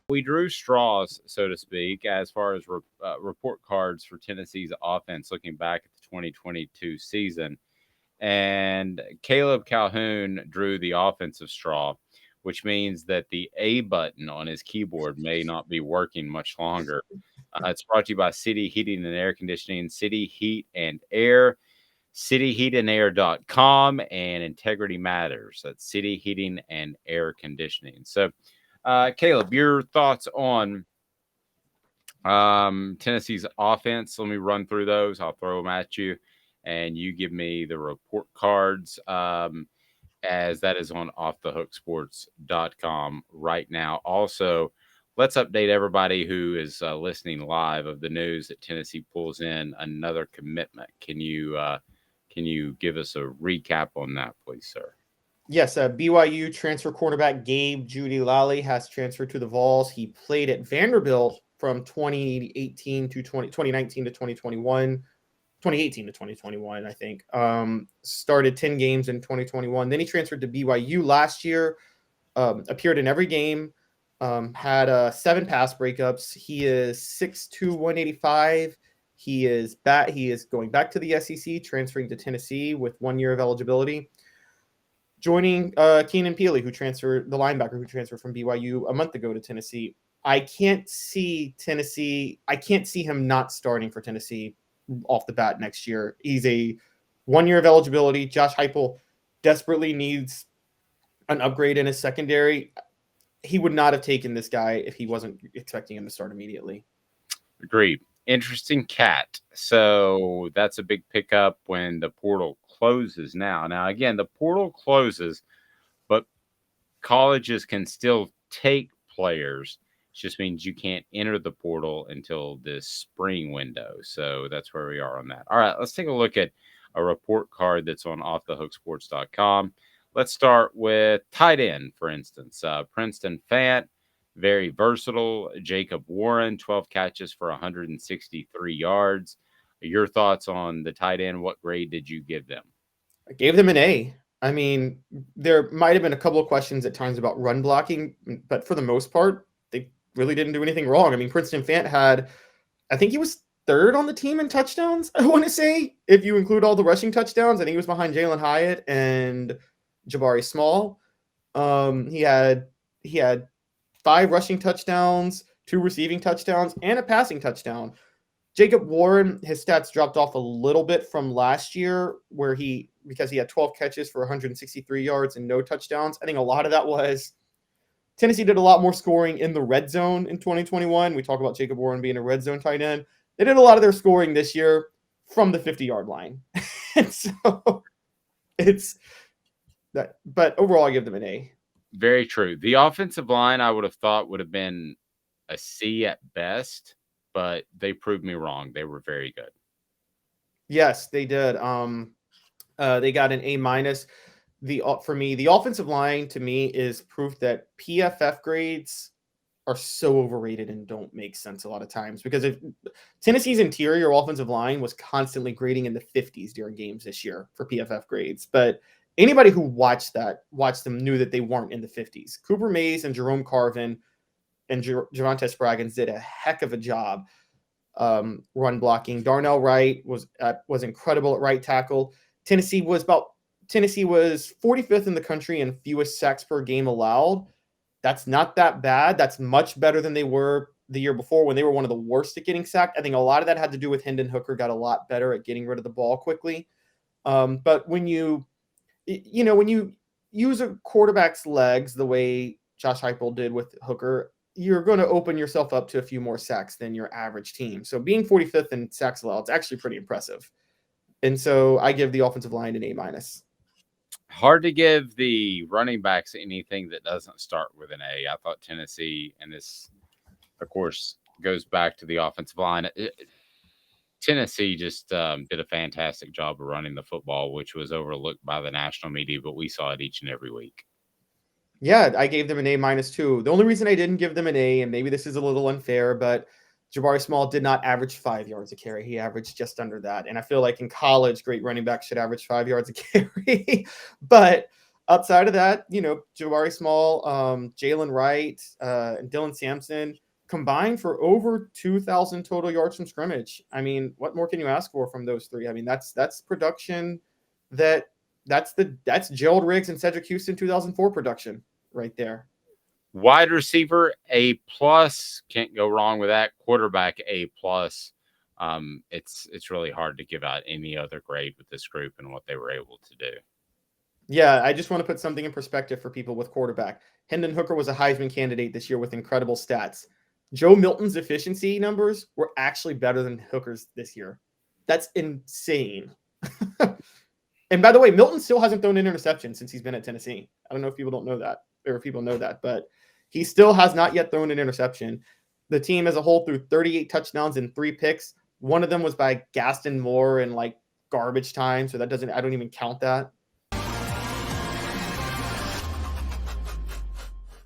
We drew straws, so to speak, as far as report cards for Tennessee's offense looking back at the 2022 season. And Caleb Calhoun drew the offensive straw, which means that the A button on his keyboard may not be working much longer. It's brought to you by City Heating and Air Conditioning, City Heat and Air, cityheatandair.com, and Integrity Matters. That's City Heating and Air Conditioning. So, Caleb, your thoughts on Tennessee's offense? Let me run through those. I'll throw them at you, and you give me the report cards. As that is on offthehooksports.com right now. Also, let's update everybody who is listening live of the news that Tennessee pulls in another commitment. Can you give us a recap on that, please, sir? Yes, BYU transfer quarterback Gabe Judy Lally has transferred to the Vols. He played at Vanderbilt from 2019 to 2021. 2018 to 2021, I think. Started 10 games in 2021. Then he transferred to BYU last year, appeared in every game, had 7 pass breakups. He is 6'2", 185. He is going back to the SEC, transferring to Tennessee with 1 year of eligibility. Joining Keenan Peely, the linebacker who transferred from BYU a month ago to Tennessee. I can't see him not starting for Tennessee off the bat next year. He's a 1 year of eligibility. Josh Heupel desperately needs an upgrade in his secondary. He would not have taken this guy if he wasn't expecting him to start immediately. Agreed. Interesting cat. So that's a big pickup when the portal closes now. Now, again, the portal closes, but colleges can still take players. It just means you can't enter the portal until this spring window. So that's where we are on that. All right, let's take a look at a report card that's on offthehooksports.com. Let's start with tight end, for instance. Princeton Fant, very versatile. Jacob Warren, 12 catches for 163 yards. Your thoughts on the tight end? What grade did you give them? I gave them an A. I mean, there might have been a couple of questions at times about run blocking, but for the most part, they really didn't do anything wrong. I mean, Princeton Fant I think he was 3rd on the team in touchdowns, I want to say, if you include all the rushing touchdowns. I think he was behind Jalen Hyatt and Jabari Small. He had 5 rushing touchdowns, 2 receiving touchdowns, and a passing touchdown. Jacob Warren, his stats dropped off a little bit from last year because he had 12 catches for 163 yards and no touchdowns. I think a lot of that was Tennessee did a lot more scoring in the red zone in 2021. We talk about Jacob Warren being a red zone tight end. They did a lot of their scoring this year from the 50-yard line. And so it's that, but overall I give them an A. Very true. The offensive line I would have thought would have been a C at best, but they proved me wrong. They were very good. Yes, they did. They got an A-. For me, the offensive line to me is proof that PFF grades are so overrated and don't make sense a lot of times, because if Tennessee's interior offensive line was constantly grading in the 50s during games this year for PFF grades, but anybody who watched them knew that they weren't in the 50s. Cooper Mays and Jerome Carvin and Javonte Spraggins did a heck of a job run blocking. Darnell Wright was incredible at right tackle. Tennessee was 45th in the country in fewest sacks per game allowed. That's not that bad. That's much better than they were the year before when they were one of the worst at getting sacked. I think a lot of that had to do with Hendon Hooker got a lot better at getting rid of the ball quickly. But when you use a quarterback's legs the way Josh Heupel did with Hooker, you're going to open yourself up to a few more sacks than your average team. So being 45th in sacks allowed, it's actually pretty impressive. And so I give the offensive line an A-. Hard to give the running backs anything that doesn't start with an A. I thought Tennessee, and this, of course, goes back to the offensive line. Tennessee just did a fantastic job of running the football, which was overlooked by the national media, but we saw it each and every week. Yeah, I gave them an A- too. The only reason I didn't give them an A, and maybe this is a little unfair, but Jabari Small did not average 5 yards a carry. He averaged just under that. And I feel like in college, great running backs should average 5 yards a carry. But Outside of that, Jabari Small, Jalen Wright, and Dylan Sampson combined for over 2,000 total yards from scrimmage. I mean, what more can you ask for from those three? I mean, that's production that's Gerald Riggs and Cedric Houston 2004 production right there. Wide receiver A plus, can't go wrong with that. Quarterback A plus. It's really hard to give out any other grade with this group and what they were able to do. Yeah, I just want to put something in perspective for people with quarterback. Hendon Hooker was a Heisman candidate this year with incredible stats. Joe Milton's efficiency numbers were actually better than Hooker's this year. That's insane. And by the way, Milton still hasn't thrown an interception since he's been at Tennessee. I don't know if people don't know that, or if people know that, but he still has not yet thrown an interception. The team as a whole threw 38 touchdowns and 3 picks. One of them was by Gaston Moore in like garbage time, so I don't even count that.